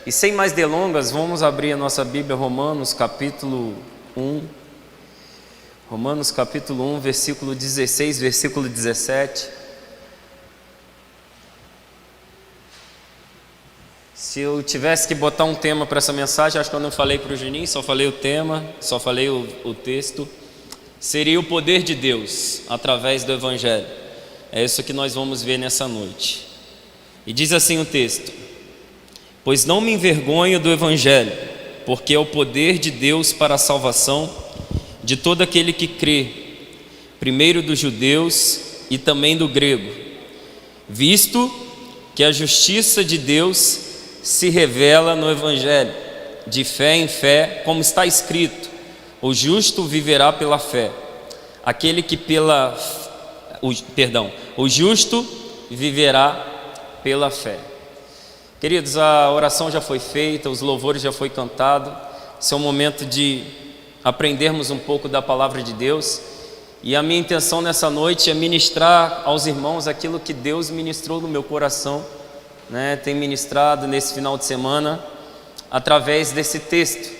E sem mais delongas, vamos abrir a nossa Bíblia, Romanos capítulo 1. Romanos capítulo 1, versículo 16, versículo 17. Se eu tivesse que botar um tema para essa mensagem, acho que eu não falei para o Juninho, só falei o tema, só falei o texto. Seria o poder de Deus através do Evangelho. É isso que nós vamos ver nessa noite. E diz assim o texto: pois não me envergonho do Evangelho, porque é o poder de Deus para a salvação de todo aquele que crê, primeiro dos judeus e também do grego, visto que a justiça de Deus se revela no Evangelho, de fé em fé, como está escrito: o justo viverá pela fé. O justo viverá pela fé. Queridos, a oração já foi feita, os louvores já foi cantado. Esse é o momento de aprendermos um pouco da palavra de Deus. E a minha intenção nessa noite é ministrar aos irmãos aquilo que Deus ministrou no meu coração, tem ministrado nesse final de semana através desse texto,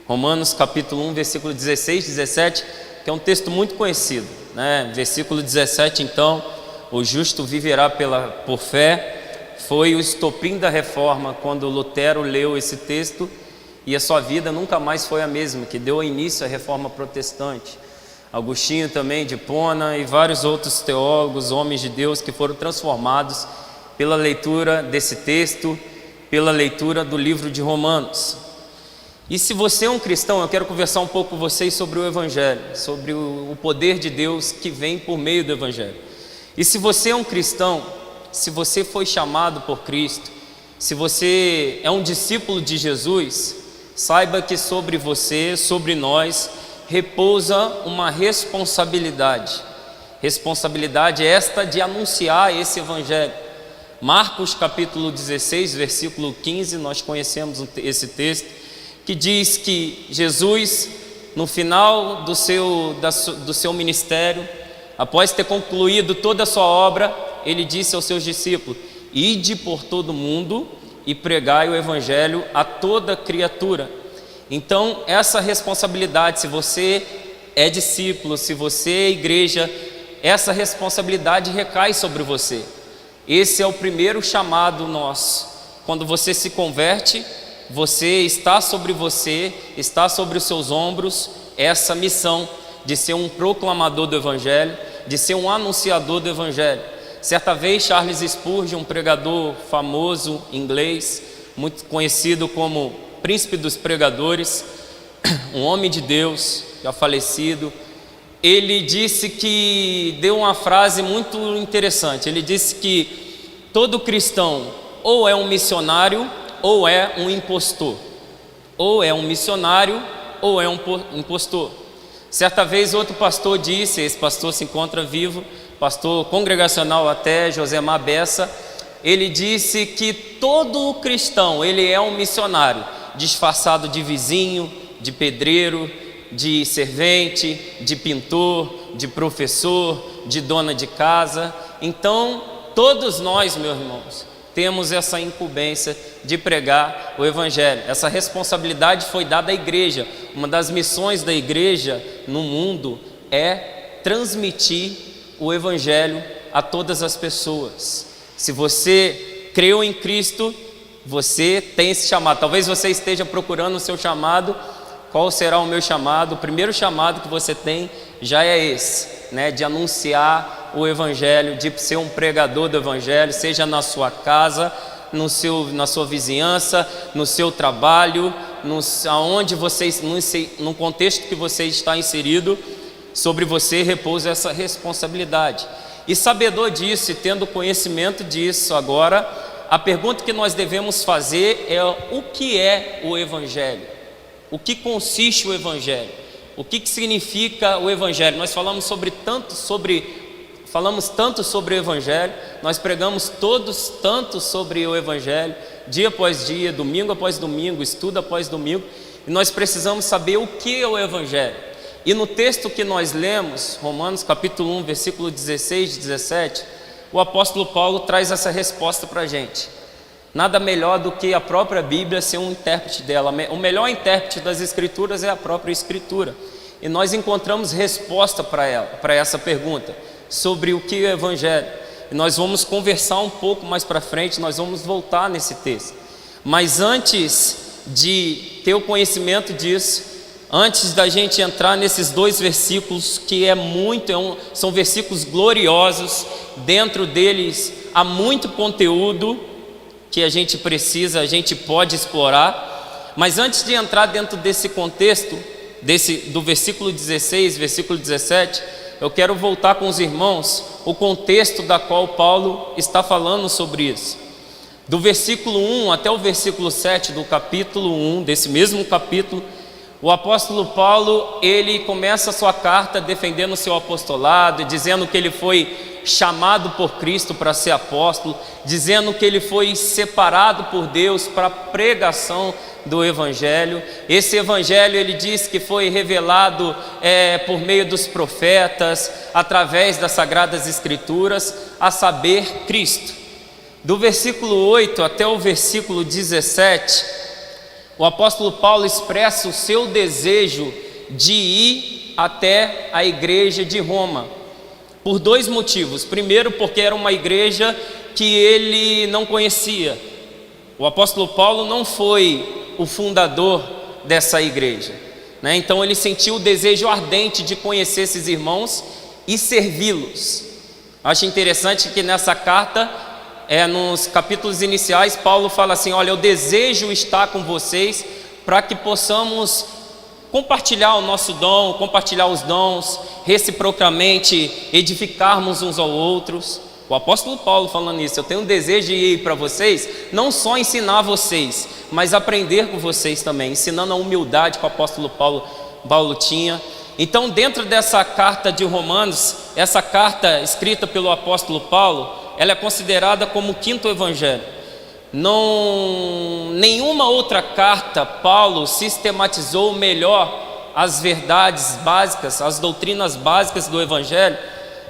Romanos capítulo 1, versículo 16, 17, que é um texto muito conhecido, Versículo 17, então: o justo viverá por fé. Foi o estopim da reforma, quando Lutero leu esse texto, e a sua vida nunca mais foi a mesma, que deu início à reforma protestante. Agostinho também, de Hipona, e vários outros teólogos, homens de Deus, que foram transformados pela leitura desse texto, pela leitura do livro de Romanos. E se você é um cristão, eu quero conversar um pouco com vocês sobre o Evangelho, sobre o poder de Deus que vem por meio do Evangelho. E se você é um cristão, se você foi chamado por Cristo, se você é um discípulo de Jesus, saiba que sobre você, sobre nós, repousa uma responsabilidade. Responsabilidade esta de anunciar esse Evangelho. Marcos capítulo 16, versículo 15, nós conhecemos esse texto, que diz que Jesus, no final do seu ministério, após ter concluído toda a sua obra, ele disse aos seus discípulos: ide por todo o mundo e pregai o Evangelho a toda criatura. Então, essa responsabilidade, se você é discípulo, se você é igreja, essa responsabilidade recai sobre você. Esse é o primeiro chamado nosso. Quando você se converte, está sobre os seus ombros essa missão de ser um proclamador do Evangelho, de ser um anunciador do Evangelho. Certa vez, Charles Spurgeon, um pregador famoso inglês, muito conhecido como príncipe dos pregadores, um homem de Deus, já falecido, ele deu uma frase muito interessante. Ele disse que todo cristão ou é um missionário ou é um impostor. Ou é um missionário ou é um impostor. Certa vez outro pastor disse, esse pastor se encontra vivo, pastor congregacional até, Josemar Bessa, ele disse que todo cristão, ele é um missionário, disfarçado de vizinho, de pedreiro, de servente, de pintor, de professor, de dona de casa. Então, todos nós, meus irmãos, temos essa incumbência de pregar o Evangelho. Essa responsabilidade foi dada à igreja. Uma das missões da igreja no mundo é transmitir o Evangelho a todas as pessoas. Se você creu em Cristo, você tem esse chamado. Talvez você esteja procurando o seu chamado. Qual será o meu chamado? O primeiro chamado que você tem já é esse, de anunciar o Evangelho, de ser um pregador do Evangelho, seja na sua casa, na sua vizinhança, no seu trabalho, no contexto que você está inserido. Sobre você repousa essa responsabilidade. E sabedor disso e tendo conhecimento disso agora, a pergunta que nós devemos fazer é: o que é o Evangelho? O que consiste o Evangelho? O que significa o Evangelho? Nós falamos tanto sobre o Evangelho, nós pregamos tanto sobre o Evangelho, dia após dia, domingo após domingo, estudo após domingo, e nós precisamos saber o que é o Evangelho. E no texto que nós lemos, Romanos capítulo 1, versículo 16 e 17, o apóstolo Paulo traz essa resposta para a gente. Nada melhor do que a própria Bíblia ser um intérprete dela. O melhor intérprete das Escrituras é a própria Escritura. E nós encontramos resposta para essa pergunta, sobre o que é o Evangelho. E nós vamos conversar um pouco mais para frente, nós vamos voltar nesse texto. Mas antes de ter o conhecimento disso, antes da gente entrar nesses 2 versículos, que são versículos gloriosos, dentro deles há muito conteúdo que a gente pode explorar. Mas antes de entrar dentro desse contexto, do versículo 16, versículo 17, eu quero voltar com os irmãos o contexto da qual Paulo está falando sobre isso. Do versículo 1 até o versículo 7 do capítulo 1, desse mesmo capítulo, o apóstolo Paulo, ele começa a sua carta defendendo o seu apostolado, dizendo que ele foi chamado por Cristo para ser apóstolo, dizendo que ele foi separado por Deus para a pregação do Evangelho. Esse Evangelho, ele diz que foi revelado por meio dos profetas, através das Sagradas Escrituras, a saber, Cristo. Do versículo 8 até o versículo 17, o apóstolo Paulo expressa o seu desejo de ir até a igreja de Roma, por 2 motivos. Primeiro, porque era uma igreja que ele não conhecia. O apóstolo Paulo não foi o fundador dessa igreja, né? Então ele sentiu o desejo ardente de conhecer esses irmãos e servi-los. Acho interessante que nessa carta, nos capítulos iniciais, Paulo fala assim: olha, eu desejo estar com vocês para que possamos compartilhar o nosso dom, compartilhar os dons, reciprocamente edificarmos uns aos outros. O apóstolo Paulo falando isso: eu tenho um desejo de ir para vocês, não só ensinar vocês, mas aprender com vocês também, ensinando a humildade que o apóstolo Paulo tinha. Então, dentro dessa carta de Romanos, essa carta escrita pelo apóstolo Paulo, ela é considerada como o 5º evangelho. Nenhuma outra carta Paulo sistematizou melhor as verdades básicas, as doutrinas básicas do Evangelho,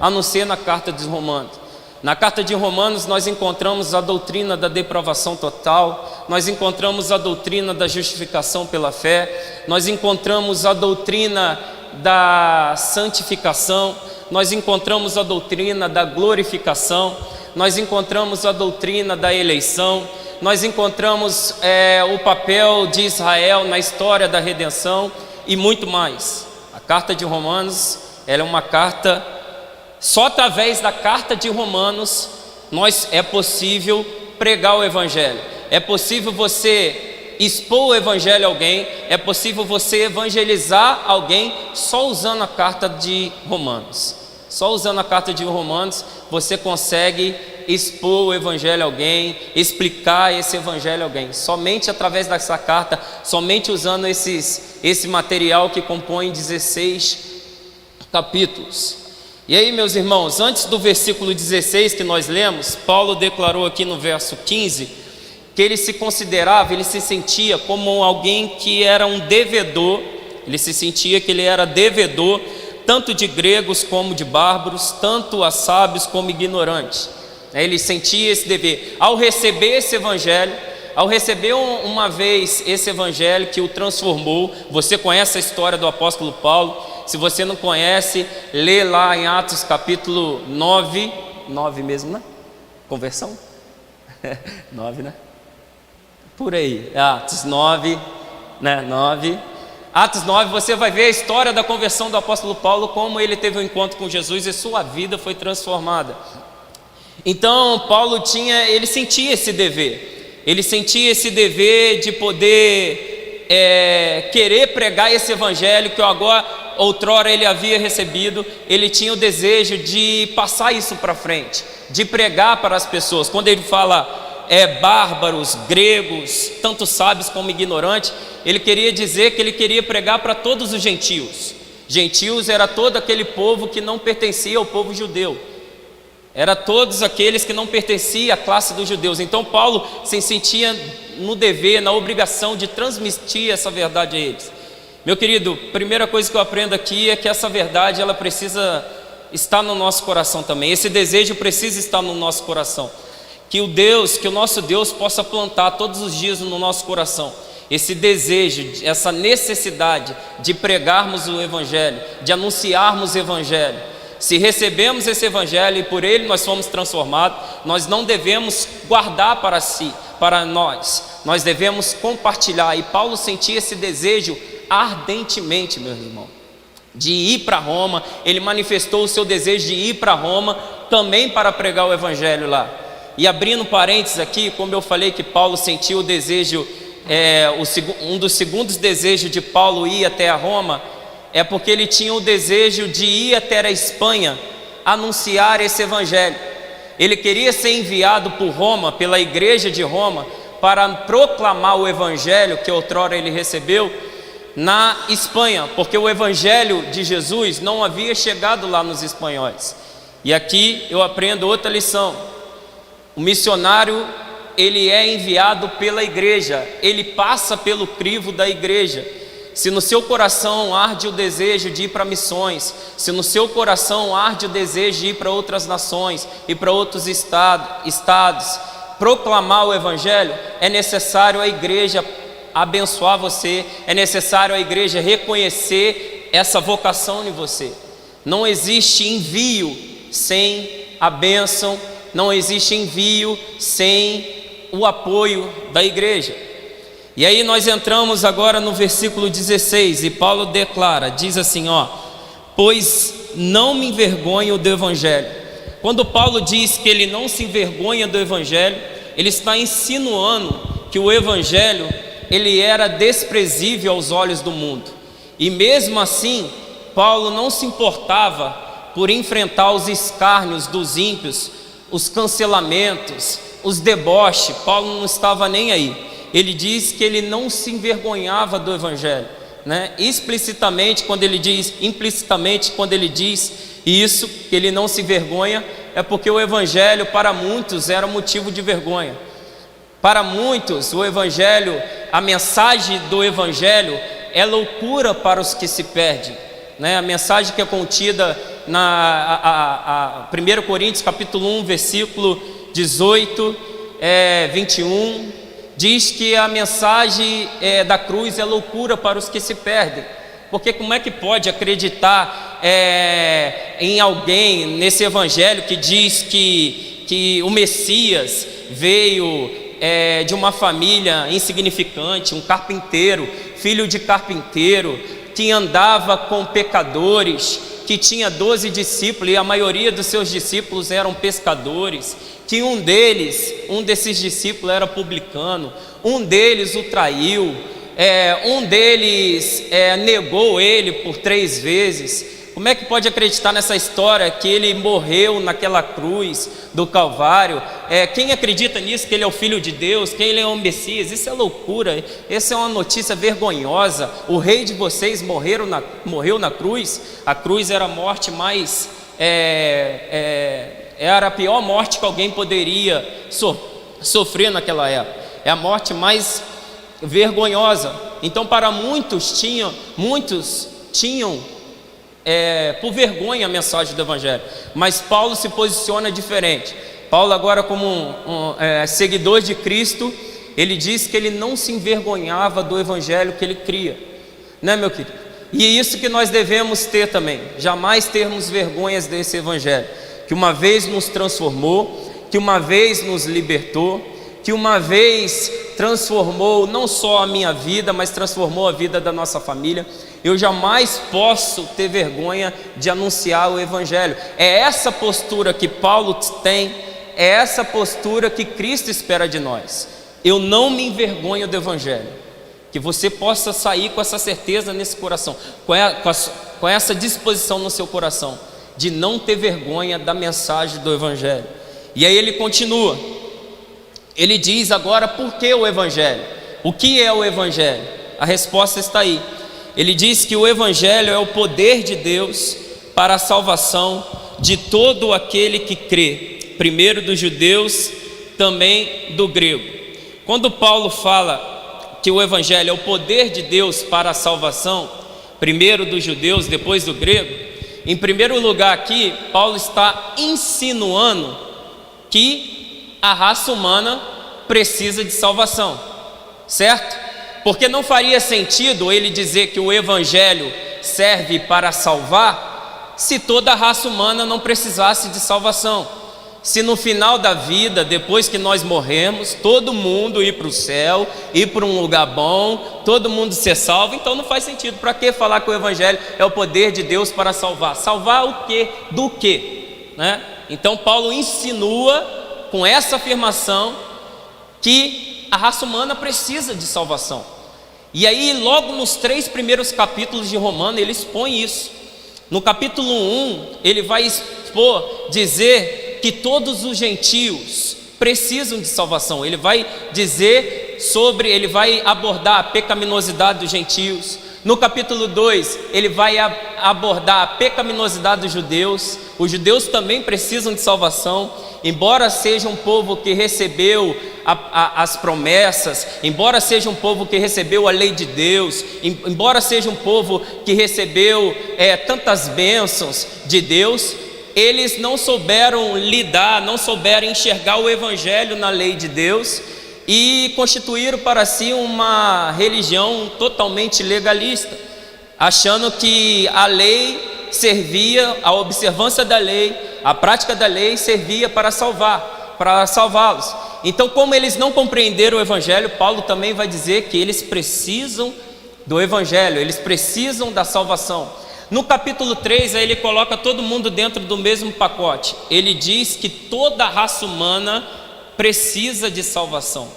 a não ser na carta de Romanos. Na carta de Romanos nós encontramos a doutrina da depravação total, nós encontramos a doutrina da justificação pela fé, nós encontramos a doutrina da santificação, nós encontramos a doutrina da glorificação, nós encontramos a doutrina da eleição, nós encontramos o papel de Israel na história da redenção e muito mais. A carta de Romanos, ela é uma carta, só através da carta de Romanos é possível pregar o Evangelho, é possível você expor o Evangelho a alguém, é possível você evangelizar alguém só usando a carta de Romanos. Só usando a carta de Romanos você consegue expor o Evangelho a alguém, explicar esse Evangelho a alguém. Somente através dessa carta, somente usando esse material que compõe 16 capítulos. E aí, meus irmãos, antes do versículo 16 que nós lemos, Paulo declarou aqui no verso 15 que ele se sentia como alguém que era um devedor. Ele se sentia que ele era devedor tanto de gregos como de bárbaros, tanto a sábios como ignorantes. Ele sentia esse dever. Ao receber esse evangelho, ao receber uma vez esse evangelho que o transformou, você conhece a história do apóstolo Paulo. Se você não conhece, lê lá em Atos capítulo 9 mesmo, né? Conversão? 9, né? Por aí, Atos 9, né? 9. Atos 9, você vai ver a história da conversão do apóstolo Paulo, como ele teve um encontro com Jesus e sua vida foi transformada. Então, Paulo ele sentia esse dever. Ele sentia esse dever de poder querer pregar esse evangelho que outrora ele havia recebido. Ele tinha o desejo de passar isso para frente, de pregar para as pessoas. Quando ele fala bárbaros, gregos, tanto sábios como ignorantes, ele queria dizer que ele queria pregar para todos os gentios. Gentios era todo aquele povo que não pertencia ao povo judeu, era todos aqueles que não pertenciam à classe dos judeus. Então Paulo se sentia no dever, na obrigação de transmitir essa verdade a eles. Meu querido, primeira coisa que eu aprendo aqui é que essa verdade ela precisa estar no nosso coração também. Esse desejo precisa estar no nosso coração. que o nosso Deus possa plantar todos os dias no nosso coração esse desejo, essa necessidade de pregarmos o Evangelho, de anunciarmos o Evangelho. Se recebemos esse Evangelho e por ele nós fomos transformados, nós não devemos guardar para si, para nós devemos compartilhar. E Paulo sentia esse desejo ardentemente, meu irmão, de ir para Roma. Ele manifestou o seu desejo de ir para Roma também para pregar o Evangelho lá. E abrindo parênteses aqui, como eu falei que Paulo sentiu o desejo, um dos segundos desejos de Paulo ir até a Roma, é porque ele tinha o desejo de ir até a Espanha anunciar esse Evangelho. Ele queria ser enviado por Roma, pela igreja de Roma, para proclamar o Evangelho que outrora ele recebeu na Espanha, porque o Evangelho de Jesus não havia chegado lá nos espanhóis. E aqui eu aprendo outra lição: o missionário, ele é enviado pela igreja, ele passa pelo crivo da igreja. Se no seu coração arde o desejo de ir para missões, se no seu coração arde o desejo de ir para outras nações e para outros estados, proclamar o Evangelho, é necessário a igreja abençoar você, é necessário a igreja reconhecer essa vocação em você. Não existe envio sem a bênção, não existe envio sem o apoio da igreja. E aí nós entramos agora no versículo 16, e Paulo diz assim, pois não me envergonho do Evangelho. Quando Paulo diz que ele não se envergonha do Evangelho, ele está insinuando que o Evangelho, ele era desprezível aos olhos do mundo. E mesmo assim, Paulo não se importava por enfrentar os escárnios dos ímpios, os cancelamentos, os deboches. Paulo não estava nem aí. Ele diz que ele não se envergonhava do Evangelho, implicitamente quando ele diz isso, que ele não se envergonha, é porque o Evangelho para muitos era motivo de vergonha. Para muitos o Evangelho, a mensagem do Evangelho é loucura para os que se perdem, A mensagem que é contida na 1 Coríntios capítulo 1, versículo 18, 21, diz que a mensagem da cruz é loucura para os que se perdem. Porque como é que pode acreditar em alguém, nesse Evangelho que diz que o Messias veio de uma família insignificante, um carpinteiro, filho de carpinteiro, que andava com pecadores, que tinha 12 discípulos e a maioria dos seus discípulos eram pescadores, que um desses discípulos era publicano, um deles o traiu, um deles negou ele por 3 vezes. Como é que pode acreditar nessa história que ele morreu naquela cruz do Calvário? Quem acredita nisso, que ele é o Filho de Deus, que ele é o Messias? Isso é loucura, essa é uma notícia vergonhosa. O rei de vocês morreu na cruz. A cruz era a morte mais... era a pior morte que alguém poderia sofrer naquela época. É a morte mais vergonhosa. Então para muitos tinham por vergonha a mensagem do Evangelho. Mas Paulo se posiciona diferente. Paulo agora, como seguidor de Cristo, ele diz que ele não se envergonhava do Evangelho que ele cria, meu querido? E é isso que nós devemos ter também, jamais termos vergonhas desse Evangelho, que uma vez nos transformou, que uma vez nos libertou, que uma vez transformou não só a minha vida, mas transformou a vida da nossa família. Eu jamais posso ter vergonha de anunciar o Evangelho. É essa postura que Paulo tem, é essa postura que Cristo espera de nós. Eu não me envergonho do Evangelho. Que você possa sair com essa certeza nesse coração, com essa disposição no seu coração, de não ter vergonha da mensagem do Evangelho. E aí ele continua, ele diz agora por que o Evangelho? O que é o Evangelho? A resposta está aí. Ele diz que o Evangelho é o poder de Deus para a salvação de todo aquele que crê, primeiro dos judeus, também do grego. Quando Paulo fala que o Evangelho é o poder de Deus para a salvação, primeiro dos judeus, depois do grego, em primeiro lugar aqui, Paulo está insinuando que a raça humana precisa de salvação, certo? Porque não faria sentido ele dizer que o evangelho serve para salvar se toda a raça humana não precisasse de salvação. Se no final da vida, depois que nós morremos, todo mundo ir para o céu, ir para um lugar bom, todo mundo ser salvo, então não faz sentido. Para que falar que o evangelho é o poder de Deus para salvar? Salvar o quê? Do quê? Né? Então Paulo insinua com essa afirmação que a raça humana precisa de salvação. E aí logo nos 3 primeiros capítulos de Romanos ele expõe isso. No capítulo 1 ele vai expor, dizer que todos os gentios precisam de salvação. Ele vai dizer ele vai abordar a pecaminosidade dos gentios. No capítulo 2, ele vai abordar a pecaminosidade dos judeus. Os judeus também precisam de salvação, embora seja um povo que recebeu as promessas, embora seja um povo que recebeu a lei de Deus, embora seja um povo que recebeu tantas bênçãos de Deus, eles não souberam lidar, não souberam enxergar o evangelho na lei de Deus e constituíram para si uma religião totalmente legalista, achando que a lei servia, a observância da lei, a prática da lei servia para salvá-los. Então, como eles não compreenderam o evangelho, Paulo também vai dizer que eles precisam do evangelho, eles precisam da salvação. No capítulo 3, aí ele coloca todo mundo dentro do mesmo pacote. Ele diz que toda a raça humana precisa de salvação.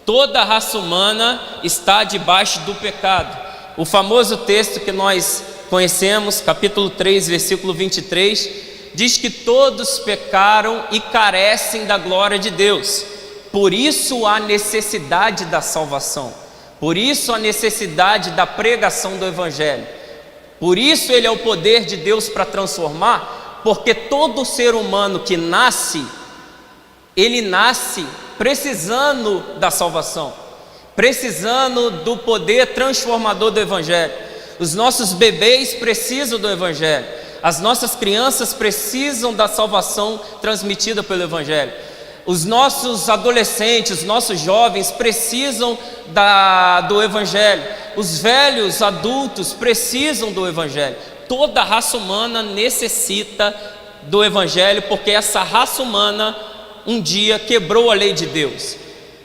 Toda a raça humana está debaixo do pecado. O famoso texto que nós conhecemos, capítulo 3, versículo 23, diz que todos pecaram e carecem da glória de Deus. Por isso há necessidade da salvação. Por isso a necessidade da pregação do evangelho. Por isso ele é o poder de Deus para transformar, porque todo ser humano que nasce, ele nasce precisando da salvação, precisando do poder transformador do evangelho. Os nossos bebês precisam do evangelho, as nossas crianças precisam da salvação transmitida pelo evangelho. Os nossos adolescentes, os nossos jovens precisam do evangelho. Os velhos adultos precisam do evangelho. Toda a raça humana necessita do evangelho, porque essa raça humana um dia quebrou a lei de Deus.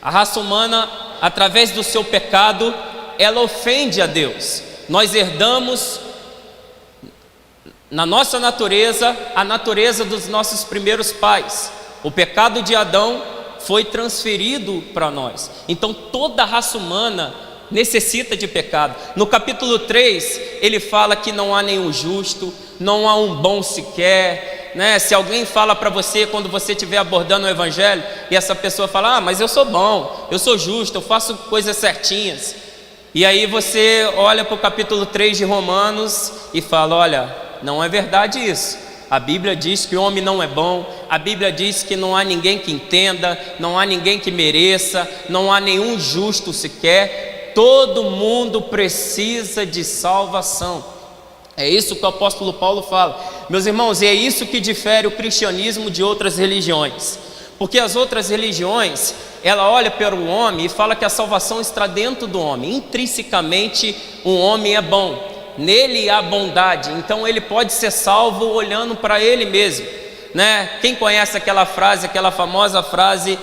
A raça humana, através do seu pecado, ela ofende a Deus. Nós herdamos na nossa natureza a natureza dos nossos primeiros pais. O pecado de Adão foi transferido para nós. Então toda a raça humana necessita de pecado. No capítulo 3, ele fala que não há nenhum justo, não há um bom sequer, né? Se alguém fala para você, quando você estiver abordando o evangelho, e essa pessoa fala, mas eu sou bom, eu sou justo, eu faço coisas certinhas. E aí você olha para o capítulo 3 de Romanos e fala, olha, não é verdade isso. A Bíblia diz que o homem não é bom, a Bíblia diz que não há ninguém que entenda, não há ninguém que mereça, não há nenhum justo sequer, todo mundo precisa de salvação. É isso que o apóstolo Paulo fala. Meus irmãos, e é isso que difere o cristianismo de outras religiões, porque as outras religiões, ela olha para o homem e fala que a salvação está dentro do homem, intrinsecamente um homem é bom. Nele há bondade, então ele pode ser salvo olhando para ele mesmo, né? Quem conhece aquela frase, aquela famosa frase,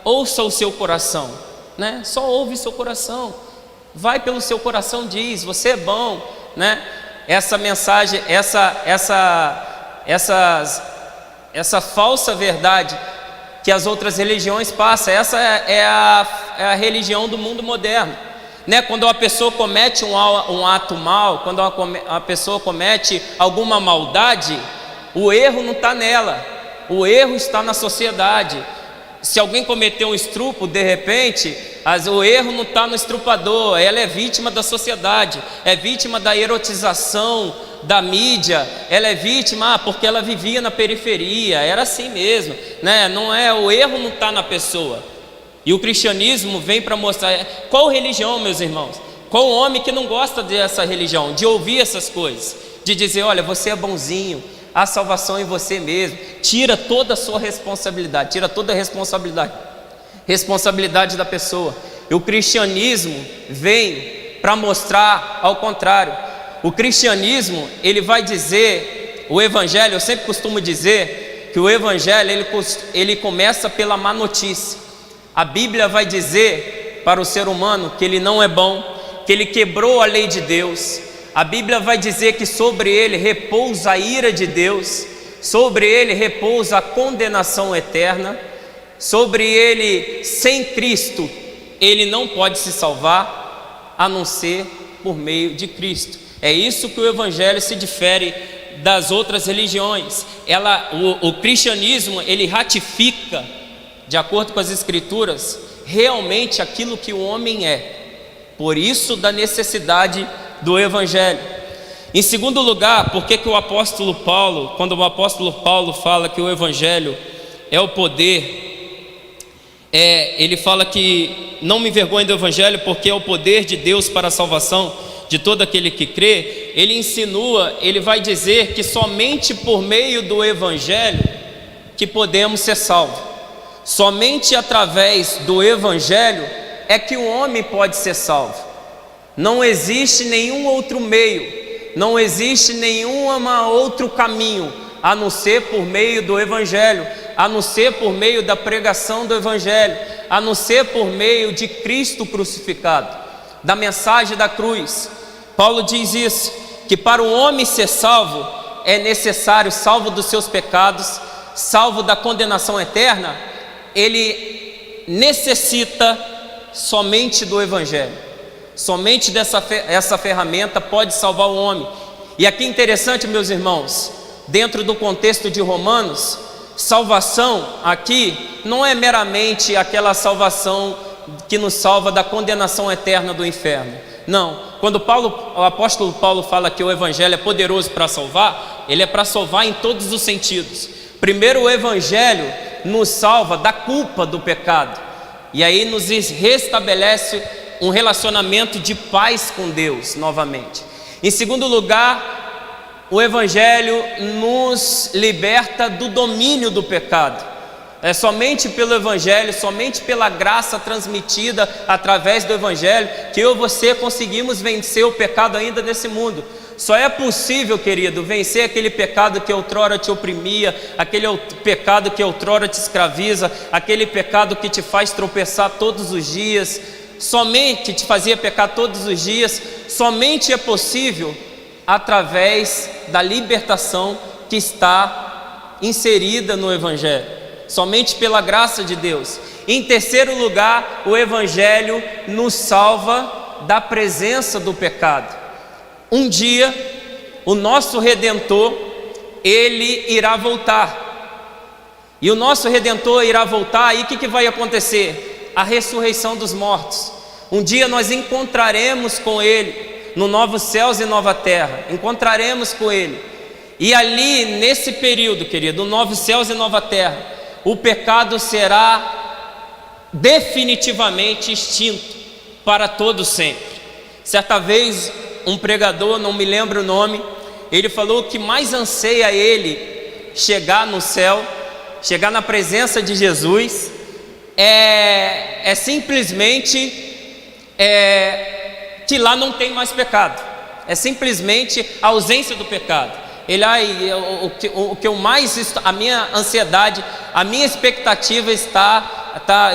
ouça o seu coração, né? Só ouve seu coração, vai pelo seu coração, diz, você é bom, né? Essa mensagem, essa falsa verdade que as outras religiões passam, essa é a religião do mundo moderno. Né? Quando uma pessoa comete um ato mal, quando uma pessoa comete alguma maldade, o erro não está nela, o erro está na sociedade. Se alguém cometeu um estupro, de repente, o erro não está no estrupador, ela é vítima da sociedade, é vítima da erotização da mídia, ela é vítima porque ela vivia na periferia, era assim mesmo, né? Não é, o erro não está na pessoa. E o cristianismo vem para mostrar, qual religião, meus irmãos? Qual homem que não gosta dessa religião, de ouvir essas coisas, de dizer, olha, você é bonzinho, a salvação em você mesmo. Tira toda a sua responsabilidade, tira toda a responsabilidade da pessoa. E o cristianismo vem para mostrar ao contrário. O cristianismo, ele vai dizer, o evangelho, eu sempre costumo dizer que o evangelho ele começa pela má notícia. A Bíblia vai dizer para o ser humano que ele não é bom, que ele quebrou a lei de Deus. A Bíblia vai dizer que sobre ele repousa a ira de Deus, sobre ele repousa a condenação eterna, sobre ele, sem Cristo, ele não pode se salvar, a não ser por meio de Cristo. É isso que o evangelho se difere das outras religiões. O cristianismo, ele ratifica, de acordo com as escrituras, realmente aquilo que o homem é. Por isso da necessidade do evangelho. Em segundo lugar, por que o apóstolo Paulo, quando o apóstolo Paulo fala que o evangelho é o poder, ele fala que não me envergonhe do evangelho, porque é o poder de Deus para a salvação de todo aquele que crê. Ele insinua, ele vai dizer que somente por meio do evangelho que podemos ser salvos. Somente através do evangelho é que o homem pode ser salvo. Não existe nenhum outro meio, não existe nenhum outro caminho, a não ser por meio do evangelho, a não ser por meio da pregação do evangelho, a não ser por meio de Cristo crucificado, da mensagem da cruz. Paulo diz isso, que para o homem ser salvo, é necessário, salvo dos seus pecados, salvo da condenação eterna, ele necessita somente do evangelho. Somente essa ferramenta pode salvar o homem. E aqui interessante, meus irmãos, dentro do contexto de Romanos, salvação aqui não é meramente aquela salvação que nos salva da condenação eterna do inferno. Não, quando o apóstolo Paulo fala que o evangelho é poderoso para salvar, ele é para salvar em todos os sentidos. Primeiro, o evangelho nos salva da culpa do pecado, e aí nos restabelece um relacionamento de paz com Deus novamente. Em segundo lugar, o evangelho nos liberta do domínio do pecado. É somente pelo evangelho, somente pela graça transmitida através do evangelho, que eu e você conseguimos vencer o pecado ainda nesse mundo. Só é possível, querido, vencer aquele pecado que outrora te oprimia, aquele pecado que outrora te escraviza, aquele pecado que te faz tropeçar todos os dias, somente te fazia pecar todos os dias. Somente é possível através da libertação que está inserida no evangelho, somente pela graça de Deus. Em terceiro lugar, o evangelho nos salva da presença do pecado. Um dia, o nosso Redentor, ele irá voltar. E o nosso Redentor irá voltar, e o que vai acontecer? A ressurreição dos mortos. Um dia nós encontraremos com ele, no novo céus e nova terra. Encontraremos com ele. E ali, nesse período, querido, novos céus e nova terra, o pecado será definitivamente extinto para todo sempre. Certa vez, um pregador, não me lembro o nome, ele falou que mais anseia ele chegar no céu, chegar na presença de Jesus, é simplesmente que lá não tem mais pecado, é simplesmente a ausência do pecado. O que eu mais, a minha ansiedade, a minha expectativa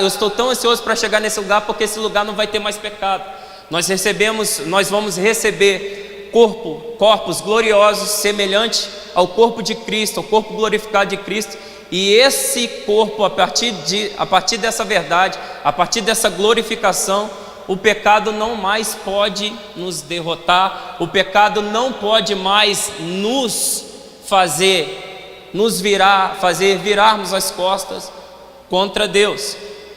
eu estou tão ansioso para chegar nesse lugar, porque esse lugar não vai ter mais pecado. Nós vamos receber corpos gloriosos, semelhantes ao corpo de Cristo, ao corpo glorificado de Cristo. E esse corpo, a partir dessa verdade, a partir dessa glorificação, o pecado não mais pode nos derrotar, o pecado não pode mais nos fazer virarmos as costas contra Deus.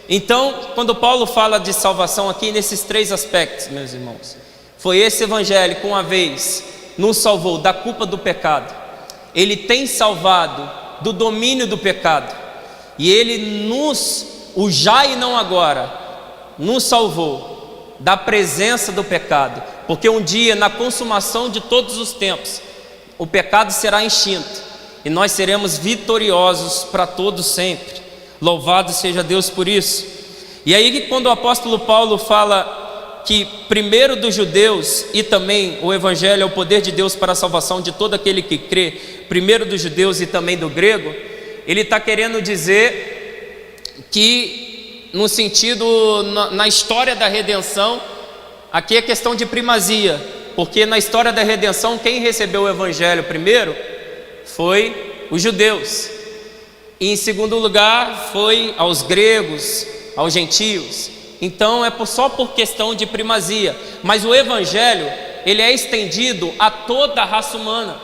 Então, quando Paulo fala de salvação aqui, nesses três aspectos, meus irmãos, foi esse evangelho que uma vez nos salvou da culpa do pecado, ele tem salvado do domínio do pecado, e ele o já e não agora, nos salvou da presença do pecado, porque um dia, na consumação de todos os tempos, o pecado será extinto, e nós seremos vitoriosos para todos sempre. Louvado seja Deus por isso. E aí, quando o apóstolo Paulo fala que primeiro dos judeus e também o evangelho é o poder de Deus para a salvação de todo aquele que crê, primeiro dos judeus e também do grego, ele está querendo dizer que no sentido, na história da redenção, aqui é questão de primazia, porque na história da redenção quem recebeu o evangelho primeiro foi os judeus, e em segundo lugar foi aos gregos, aos gentios. Então é só por questão de primazia, mas o evangelho ele é estendido a toda a raça humana.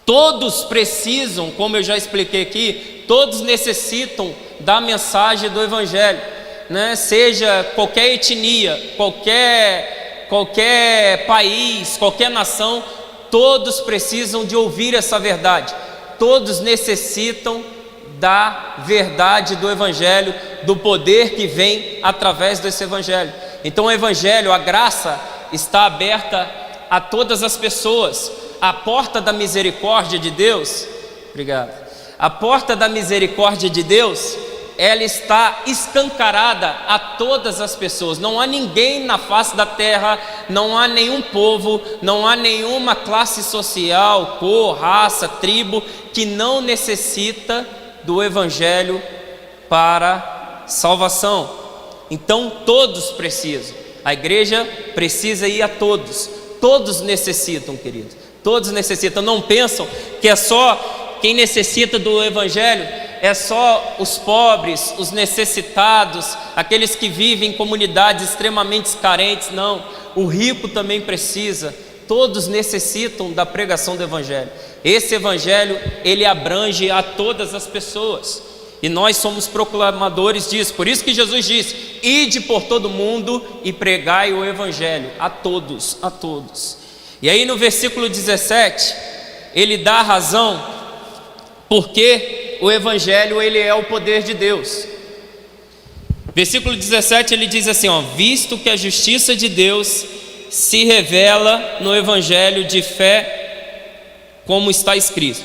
Todos precisam, como eu já expliquei aqui, todos necessitam da mensagem do evangelho, né? Seja qualquer etnia, qualquer país, qualquer nação, todos precisam de ouvir essa verdade. Todos necessitam da verdade do evangelho, do poder que vem através desse evangelho. Então o evangelho, a graça está aberta a todas as pessoas. A porta da misericórdia de Deus, obrigado. A porta da misericórdia de Deus, ela está escancarada a todas as pessoas. Não há ninguém na face da terra, não há nenhum povo, não há nenhuma classe social, cor, raça, tribo que não necessita do evangelho para salvação. Então todos precisam. A igreja precisa ir a todos. Todos necessitam, querido. Todos necessitam. Não pensam que é só quem necessita do evangelho, é só os pobres, os necessitados, aqueles que vivem em comunidades extremamente carentes. Não, o rico também precisa. Todos necessitam da pregação do evangelho. Esse evangelho, ele abrange a todas as pessoas, e nós somos proclamadores disso. Por isso que Jesus disse: ide por todo mundo e pregai o evangelho a todos, a todos. E aí no versículo 17, ele dá a razão porque o evangelho ele é o poder de Deus. Versículo 17 ele diz assim, visto que a justiça de Deus se revela no evangelho de fé, como está escrito,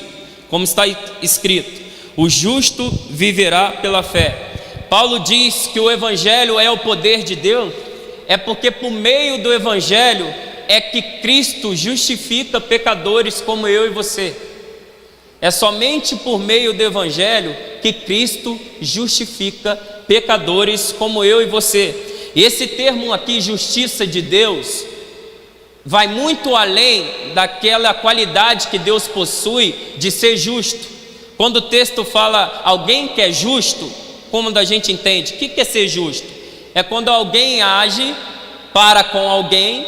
o justo viverá pela fé. Paulo diz que o evangelho é o poder de Deus, é porque por meio do evangelho é que Cristo justifica pecadores como eu e você. É somente por meio do evangelho que Cristo justifica pecadores como eu e você. E esse termo aqui, justiça de Deus, vai muito além daquela qualidade que Deus possui de ser justo. Quando o texto fala alguém que é justo, como a gente entende? O que é ser justo? É quando alguém age para com alguém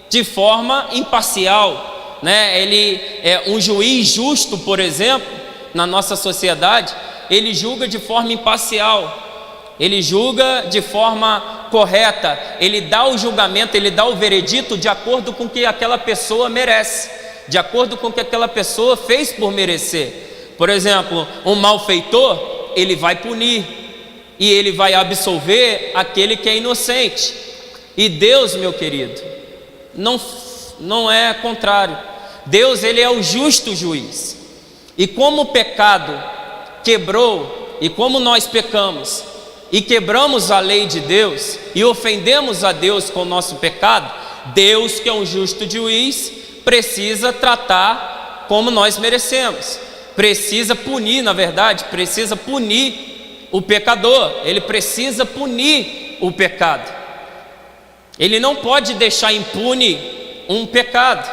de forma imparcial, né? Ele é um juiz justo, por exemplo, na nossa sociedade, ele julga de forma imparcial, ele julga de forma correta, ele dá o julgamento, ele dá o veredito de acordo com o que aquela pessoa merece, de acordo com o que aquela pessoa fez por merecer. Por exemplo, um malfeitor, ele vai punir e ele vai absolver aquele que é inocente. E Deus, meu querido, não é contrário. Deus, ele é o justo juiz. E como o pecado quebrou, e como nós pecamos e quebramos a lei de Deus e ofendemos a Deus com o nosso pecado, Deus, que é um justo juiz, precisa tratar como nós merecemos. Precisa punir, na verdade, precisa punir o pecador. Ele precisa punir o pecado. Ele não pode deixar impune um pecado,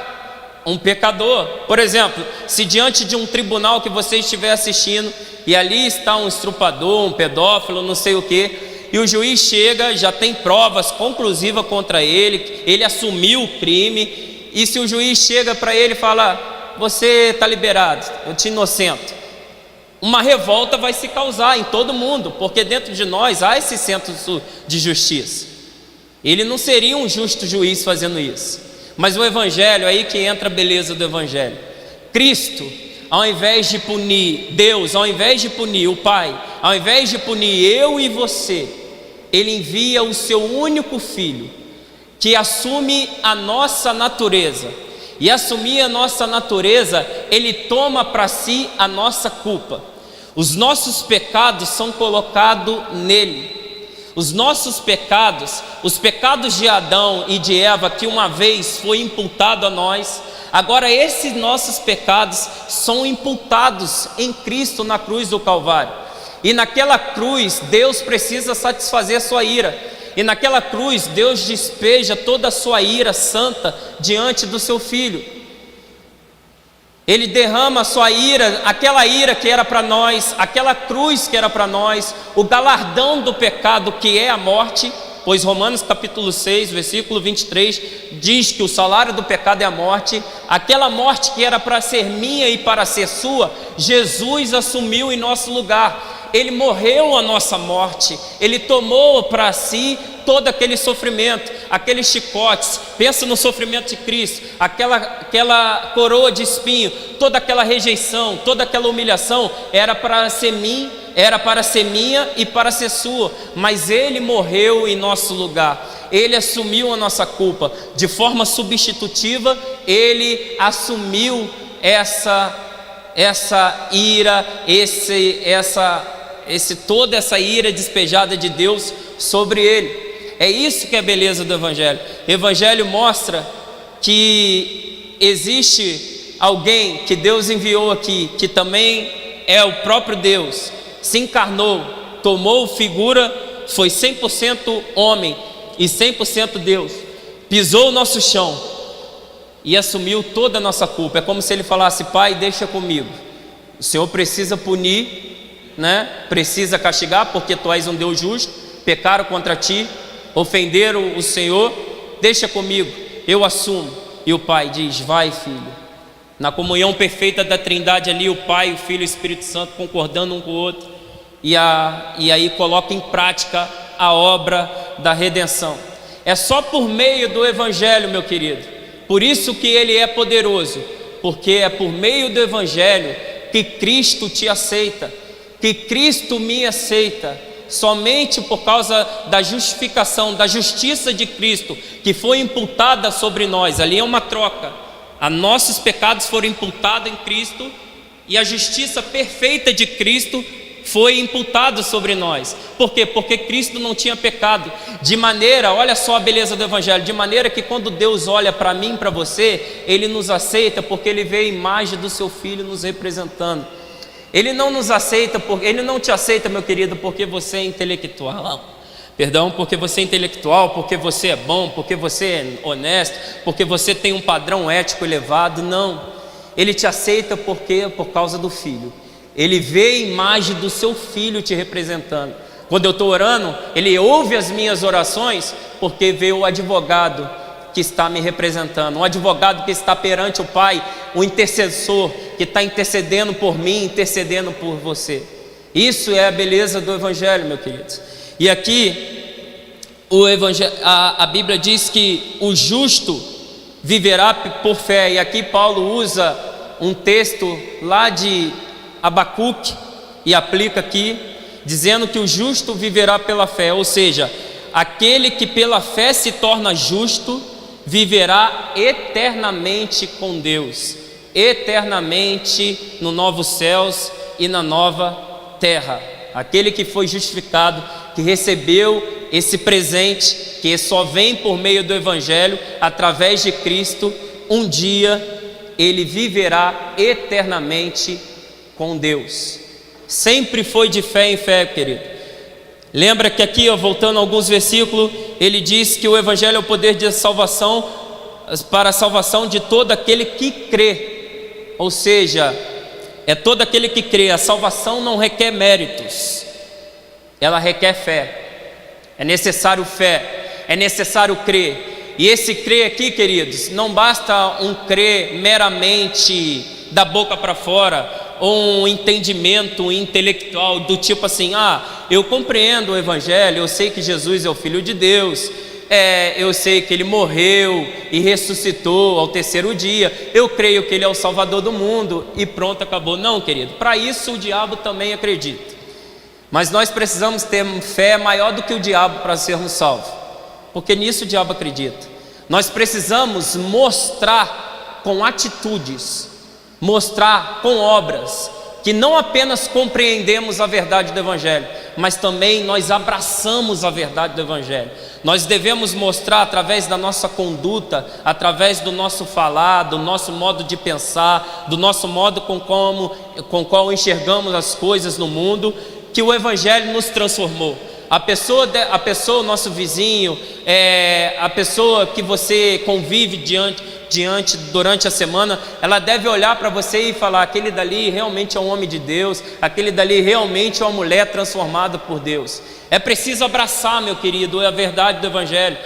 um pecador. Por exemplo, se diante de um tribunal que você estiver assistindo e ali está um estrupador, um pedófilo, não sei o que, e o juiz chega, já tem provas conclusivas contra ele, ele assumiu o crime, e se o juiz chega para ele e fala: você está liberado, eu te inocento, uma revolta vai se causar em todo mundo, porque dentro de nós há esse senso de justiça. Ele não seria um justo juiz fazendo isso. Mas o evangelho, aí que entra a beleza do evangelho. Cristo, ao invés de punir Deus, ao invés de punir o Pai, ao invés de punir eu e você, Ele envia o seu único Filho, que assume a nossa natureza. e assumir a nossa natureza, Ele toma para si a nossa culpa. Os nossos pecados são colocados nele. Os nossos pecados, os pecados de Adão e de Eva, que uma vez foi imputado a nós, agora esses nossos pecados são imputados em Cristo na cruz do Calvário. E naquela cruz Deus precisa satisfazer sua ira. E naquela cruz Deus despeja toda a sua ira santa diante do seu Filho. Ele derrama a sua ira, aquela ira que era para nós, aquela cruz que era para nós, o galardão do pecado que é a morte, pois Romanos capítulo 6, versículo 23, diz que o salário do pecado é a morte. Aquela morte que era para ser minha e para ser sua, Jesus assumiu em nosso lugar. Ele morreu a nossa morte, Ele tomou para si todo aquele sofrimento, aqueles chicotes. Pensa no sofrimento de Cristo, aquela coroa de espinho, toda aquela rejeição, toda aquela humilhação, era para ser minha e para ser sua, mas Ele morreu em nosso lugar. Ele assumiu a nossa culpa, de forma substitutiva, Ele assumiu essa ira, toda essa ira despejada de Deus sobre Ele. É isso que é a beleza do Evangelho. O Evangelho mostra que existe alguém que Deus enviou aqui, que também é o próprio Deus, se encarnou, tomou figura, foi 100% homem e 100% Deus, pisou o nosso chão e assumiu toda a nossa culpa. É como se Ele falasse: Pai, deixa comigo, o Senhor precisa punir, precisa castigar, porque Tu és um Deus justo, pecaram contra Ti, ofenderam o Senhor, deixa comigo, eu assumo. E o Pai diz: vai, filho. Na comunhão perfeita da Trindade ali, o Pai, o Filho e o Espírito Santo concordando um com o outro, e aí coloca em prática a obra da redenção. É só por meio do Evangelho, meu querido, por isso que ele é poderoso, porque é por meio do Evangelho que Cristo te aceita, que Cristo me aceita. Somente por causa da justificação, da justiça de Cristo, que foi imputada sobre nós. Ali é uma troca. Nossos pecados foram imputados em Cristo, e a justiça perfeita de Cristo foi imputada sobre nós. Por quê? Porque Cristo não tinha pecado. De maneira, olha só a beleza do Evangelho, de maneira que quando Deus olha para mim e para você, Ele nos aceita, porque Ele vê a imagem do seu Filho nos representando. Ele não nos aceita, Ele não te aceita, meu querido, porque você é intelectual. Porque você é intelectual, porque você é bom, porque você é honesto, porque você tem um padrão ético elevado. Não. Ele te aceita por causa do Filho. Ele vê a imagem do seu Filho te representando. Quando eu estou orando, Ele ouve as minhas orações, porque vê o advogado que está me representando, um advogado que está perante o Pai, um intercessor que está intercedendo por mim, intercedendo por você. Isso é a beleza do Evangelho, meu querido. E aqui a Bíblia diz que o justo viverá por fé, e aqui Paulo usa um texto lá de Abacuque e aplica aqui, dizendo que o justo viverá pela fé, ou seja, aquele que pela fé se torna justo viverá eternamente com Deus, eternamente no novos céus e na nova terra. Aquele que foi justificado, que recebeu esse presente, que só vem por meio do Evangelho, através de Cristo, um dia ele viverá eternamente com Deus. Sempre foi de fé em fé, querido. Lembra que aqui, voltando a alguns versículos, ele diz que o Evangelho é o poder de salvação, para a salvação de todo aquele que crê. Ou seja, é todo aquele que crê. A salvação não requer méritos, ela requer fé. É necessário fé, é necessário crer. E esse crer aqui, queridos, não basta um crer meramente da boca para fora, ou um entendimento intelectual do tipo assim: eu compreendo o Evangelho, eu sei que Jesus é o Filho de Deus, eu sei que Ele morreu e ressuscitou ao terceiro dia, eu creio que Ele é o Salvador do mundo e pronto, acabou. Não, querido, para isso o diabo também acredita, mas nós precisamos ter fé maior do que o diabo para sermos salvos, porque nisso o diabo acredita. Nós precisamos mostrar com atitudes, mostrar com obras, que não apenas compreendemos a verdade do Evangelho, mas também nós abraçamos a verdade do Evangelho. Nós devemos mostrar através da nossa conduta, através do nosso falar, do nosso modo de pensar, do nosso modo com qual enxergamos as coisas no mundo, que o Evangelho nos transformou. A pessoa, o nosso vizinho, a pessoa que você convive durante a semana, ela deve olhar para você e falar: aquele dali realmente é um homem de Deus, aquele dali realmente é uma mulher transformada por Deus. É preciso abraçar, meu querido, a verdade do Evangelho.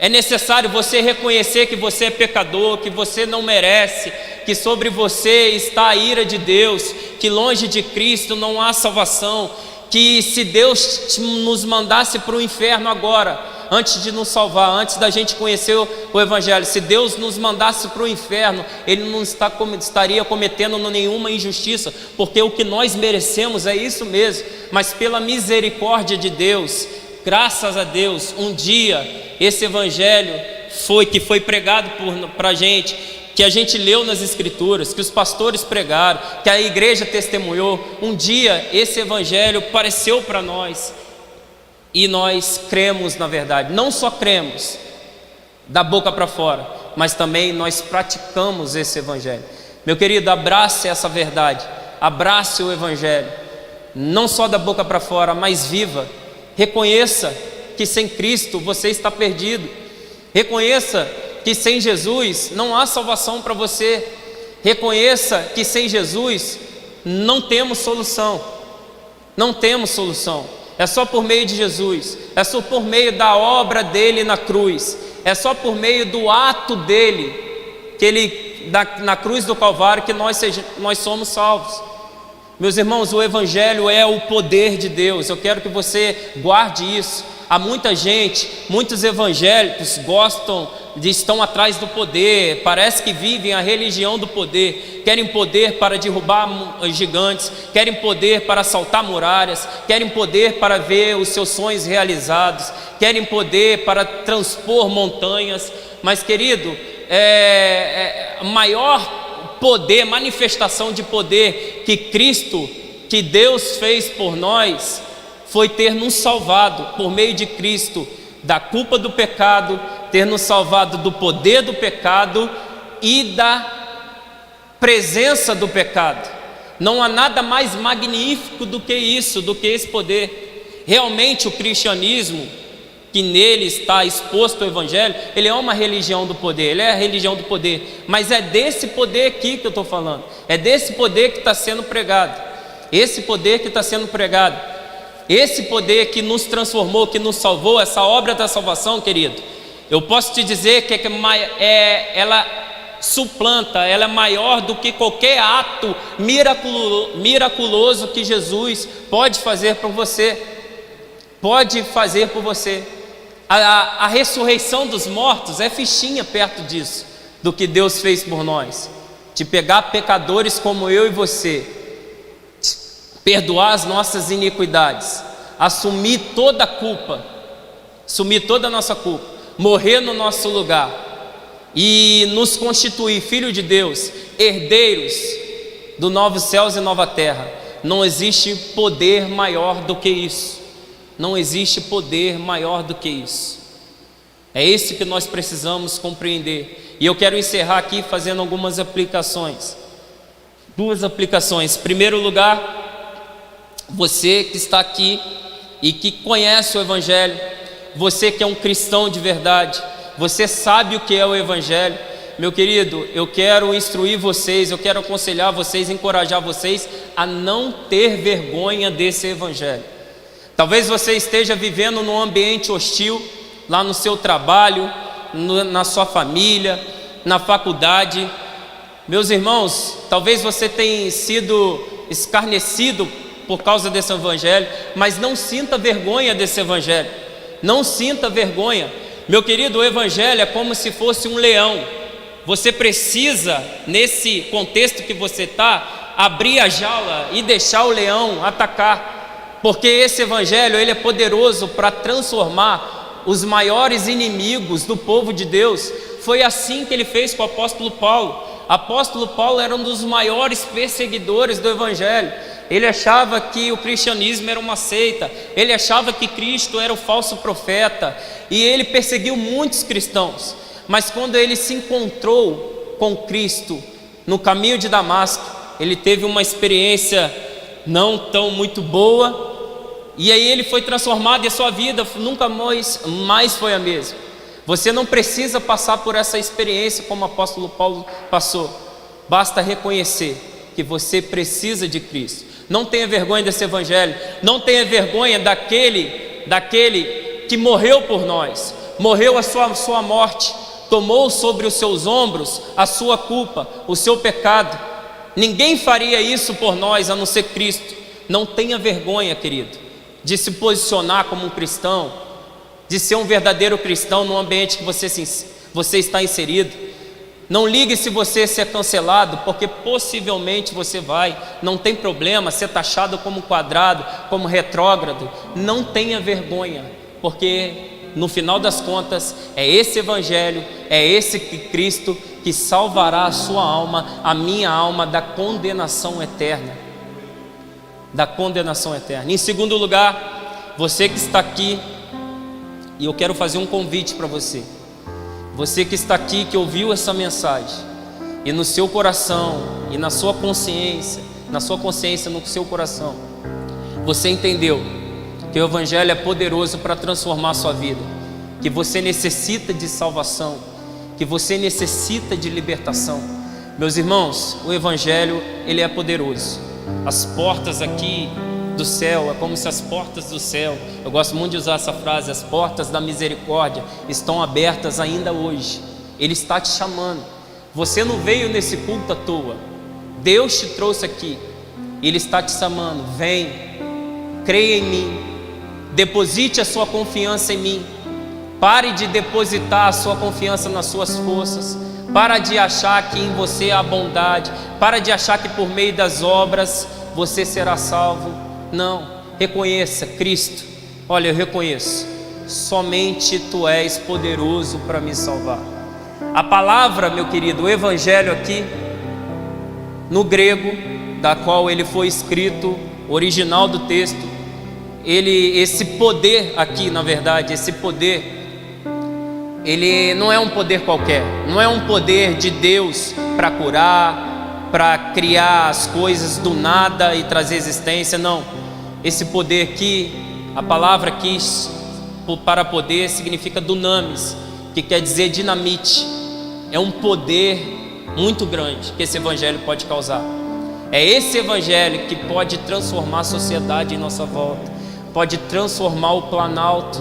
É necessário você reconhecer que você é pecador, que você não merece, que sobre você está a ira de Deus, que longe de Cristo não há salvação, que se Deus nos mandasse para o inferno agora, antes de nos salvar, antes da gente conhecer o Evangelho, se Deus nos mandasse para o inferno, Ele não estaria cometendo nenhuma injustiça, porque o que nós merecemos é isso mesmo. Mas pela misericórdia de Deus, graças a Deus, um dia esse Evangelho que foi pregado para a gente, que a gente leu nas Escrituras, que os pastores pregaram, que a igreja testemunhou, um dia esse Evangelho apareceu para nós e nós cremos na verdade. Não só cremos da boca para fora, mas também nós praticamos esse Evangelho. Meu querido, abrace essa verdade, abrace o Evangelho, não só da boca para fora, mas viva. Reconheça que sem Cristo você está perdido. Reconheça que sem Jesus não há salvação para você. Reconheça que sem Jesus não temos solução. Não temos solução. É só por meio de Jesus. É só por meio da obra dele na cruz. É só por meio do ato dele, na cruz do Calvário, que nós somos salvos. Meus irmãos, o Evangelho é o poder de Deus. Eu quero que você guarde isso. Há muita gente, muitos evangélicos estão atrás do poder, parece que vivem a religião do poder, querem poder para derrubar gigantes, querem poder para saltar muralhas, querem poder para ver os seus sonhos realizados, querem poder para transpor montanhas. Mas, querido, maior poder, manifestação de poder que Deus fez por nós, foi ter nos salvado por meio de Cristo da culpa do pecado, ter nos salvado do poder do pecado e da presença do pecado. Não há nada mais magnífico do que isso, do que esse poder. Realmente o cristianismo, que nele está exposto o Evangelho, ele é uma religião do poder, ele é a religião do poder, mas é desse poder aqui que eu estou falando, é desse poder que está sendo pregado, esse poder que está sendo pregado. Esse poder que nos transformou, que nos salvou, essa obra da salvação, querido, eu posso te dizer que ela suplanta, ela é maior do que qualquer ato miraculoso que Jesus pode fazer por você. Pode fazer por você. A ressurreição dos mortos é fichinha perto disso, do que Deus fez por nós, de pegar pecadores como eu e você, perdoar as nossas iniquidades, assumir toda a culpa, assumir toda a nossa culpa, morrer no nosso lugar e nos constituir filho de Deus, herdeiros do novo céus e nova terra. Não existe poder maior do que isso. Não existe poder maior do que isso. É esse que nós precisamos compreender. E eu quero encerrar aqui fazendo algumas aplicações. Duas aplicações. Em primeiro lugar, você que está aqui e que conhece o Evangelho, você que é um cristão de verdade, você sabe o que é o Evangelho. Meu querido, eu quero instruir vocês, eu quero aconselhar vocês, encorajar vocês a não ter vergonha desse Evangelho. Talvez você esteja vivendo num ambiente hostil, lá no seu trabalho, na sua família, na faculdade. Meus irmãos, talvez você tenha sido escarnecido por causa desse Evangelho, mas não sinta vergonha desse Evangelho. Não sinta vergonha. Meu querido, o Evangelho é como se fosse um leão. Você precisa, nesse contexto que você está, abrir a jaula e deixar o leão atacar, porque esse Evangelho, ele é poderoso para transformar os maiores inimigos do povo de Deus. Foi assim que ele fez com o apóstolo Paulo. Apóstolo Paulo era um dos maiores perseguidores do Evangelho. Ele achava que o cristianismo era uma seita, ele achava que Cristo era o falso profeta, e ele perseguiu muitos cristãos. Mas quando ele se encontrou com Cristo no caminho de Damasco, ele teve uma experiência não tão muito boa, e aí ele foi transformado e a sua vida nunca mais foi a mesma. Você não precisa passar por essa experiência como o apóstolo Paulo passou. Basta reconhecer que você precisa de Cristo. Não tenha vergonha desse evangelho. Não tenha vergonha daquele que morreu por nós. Morreu a sua morte. Tomou sobre os seus ombros a sua culpa, o seu pecado. Ninguém faria isso por nós a não ser Cristo. Não tenha vergonha, querido, de se posicionar como um cristão, de ser um verdadeiro cristão no ambiente que você está inserido. Não ligue se você ser cancelado, porque possivelmente você vai. Não tem problema ser taxado como quadrado, como retrógrado. Não tenha vergonha, porque no final das contas é esse evangelho, é esse Cristo que salvará a sua alma, a minha alma, da condenação eterna. Da condenação eterna. Em segundo lugar, você que está aqui, e eu quero fazer um convite para você. Você que está aqui, que ouviu essa mensagem, e no seu coração, e na sua consciência, no seu coração, você entendeu que o Evangelho é poderoso para transformar a sua vida, que você necessita de salvação, que você necessita de libertação. Meus irmãos, o Evangelho, ele é poderoso. As portas aqui do céu, é como se as portas do céu, eu gosto muito de usar essa frase, as portas da misericórdia estão abertas ainda hoje. Ele está te chamando. Você não veio nesse culto à toa. Deus te trouxe aqui. Ele está te chamando. Vem, creia em mim, deposite a sua confiança em mim. Pare de depositar a sua confiança nas suas forças. Para de achar que em você há bondade. Para de achar que por meio das obras você será salvo. Não, reconheça Cristo. Olha, eu reconheço, somente Tu és poderoso para me salvar. A palavra, meu querido, o evangelho aqui, no grego, da qual ele foi escrito, original do texto, esse poder aqui, na verdade, esse poder, ele não é um poder qualquer, não é um poder de Deus para curar, para criar as coisas do nada e trazer existência, não. Esse poder aqui, a palavra aqui para poder significa dunamis, que quer dizer dinamite. É um poder muito grande que esse evangelho pode causar. É esse evangelho que pode transformar a sociedade em nossa volta, pode transformar o Planalto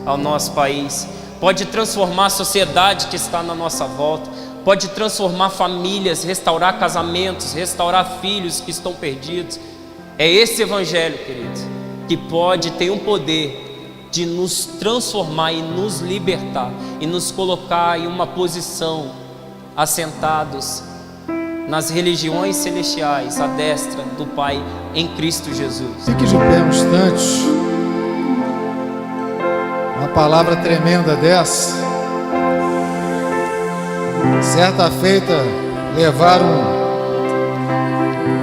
ao nosso país, pode transformar a sociedade que está na nossa volta, pode transformar famílias, restaurar casamentos, restaurar filhos que estão perdidos. É esse evangelho, querido, que tem um poder de nos transformar e nos libertar e nos colocar em uma posição assentados nas religiões celestiais à destra do Pai em Cristo Jesus. Fique de pé um instante. Uma palavra tremenda dessa. Certa feita, levaram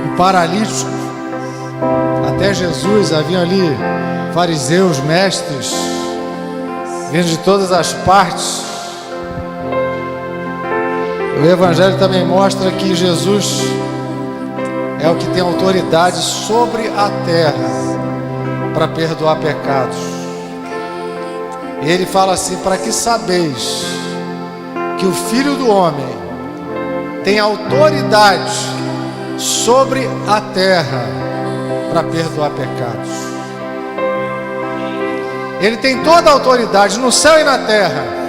um paralítico até Jesus. Haviam ali fariseus, mestres, vindo de todas as partes. O Evangelho também mostra que Jesus é o que tem autoridade sobre a terra para perdoar pecados. E ele fala assim: para que sabeis que o Filho do Homem tem autoridade sobre a terra para perdoar pecados. Ele tem toda a autoridade no céu e na terra.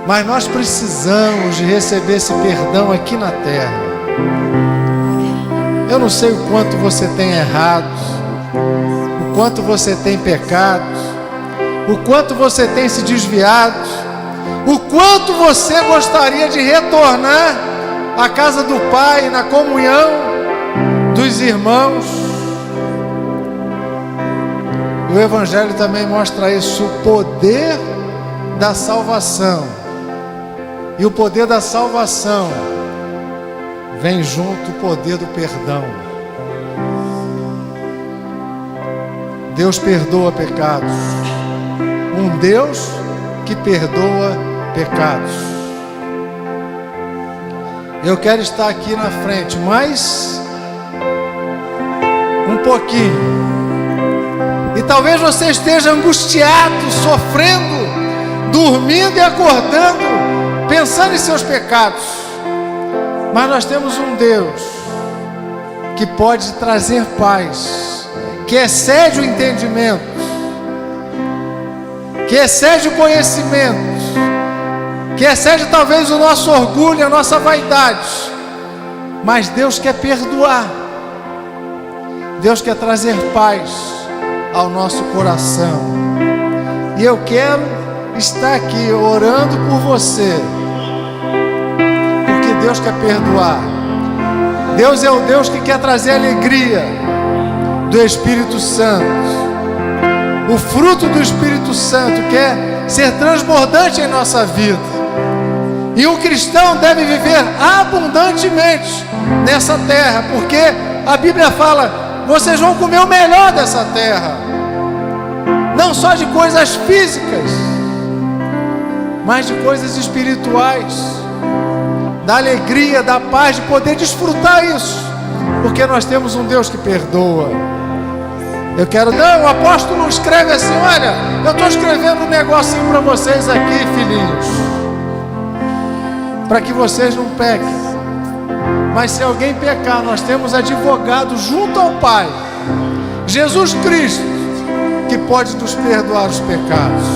Mas nós precisamos de receber esse perdão aqui na terra. Eu não sei o quanto você tem errado, o quanto você tem pecado, o quanto você tem se desviado, o quanto você gostaria de retornar à casa do Pai, na comunhão dos irmãos. E o Evangelho também mostra isso, o poder da salvação E o poder da salvação vem junto o poder do perdão. Deus perdoa pecados. Um Deus que perdoa pecados. Eu quero estar aqui na frente mais um pouquinho. E talvez você esteja angustiado, sofrendo, dormindo e acordando, pensando em seus pecados. Mas nós temos um Deus que pode trazer paz, que excede o entendimento, que excede o conhecimento, que excede talvez o nosso orgulho, a nossa vaidade. Mas Deus quer perdoar. Deus quer trazer paz ao nosso coração. E eu quero estar aqui orando por você, porque Deus quer perdoar. Deus é o Deus que quer trazer alegria do Espírito Santo. O fruto do Espírito Santo quer ser transbordante em nossa vida. E um cristão deve viver abundantemente nessa terra, porque a Bíblia fala: vocês vão comer o melhor dessa terra. Não só de coisas físicas, mas de coisas espirituais, da alegria, da paz, de poder desfrutar isso, porque nós temos um Deus que perdoa. Eu quero, o apóstolo escreve assim: olha, eu estou escrevendo um negocinho para vocês aqui, filhinhos, para que vocês não pequem. Mas se alguém pecar, nós temos advogado junto ao Pai, Jesus Cristo, que pode nos perdoar os pecados.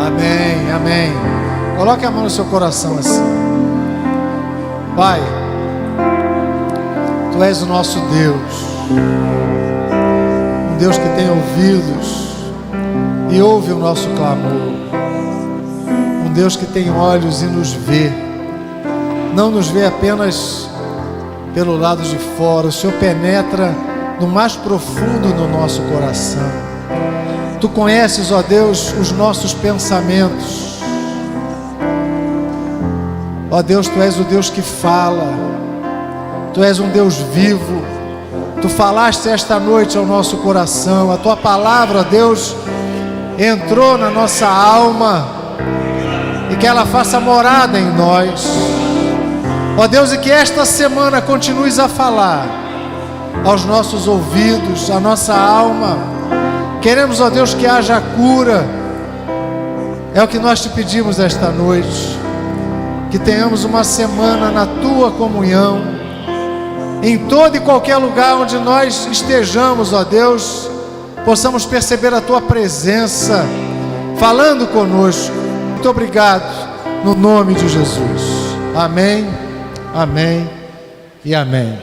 Amém, amém. Coloque a mão no seu coração assim. Pai, Tu és o nosso Deus, um Deus que tem ouvidos e ouve o nosso clamor, um Deus que tem olhos e nos vê, não nos vê apenas pelo lado de fora. O Senhor penetra no mais profundo do nosso coração. Tu conheces, ó Deus, os nossos pensamentos. Ó Deus, Tu és o Deus que fala. Tu és um Deus vivo. Tu falaste esta noite ao nosso coração. A Tua palavra, ó Deus, entrou na nossa alma, e que ela faça morada em nós. Ó Deus, e que esta semana continues a falar aos nossos ouvidos, à nossa alma. Queremos, ó Deus, que haja cura. É o que nós Te pedimos esta noite. Que tenhamos uma semana na Tua comunhão, em todo e qualquer lugar onde nós estejamos, ó Deus, possamos perceber a Tua presença falando conosco. Muito obrigado, no nome de Jesus. Amém, amém e amém.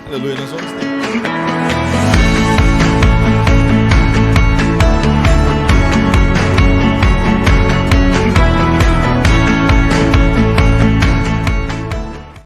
Aleluia, nós vamos ter.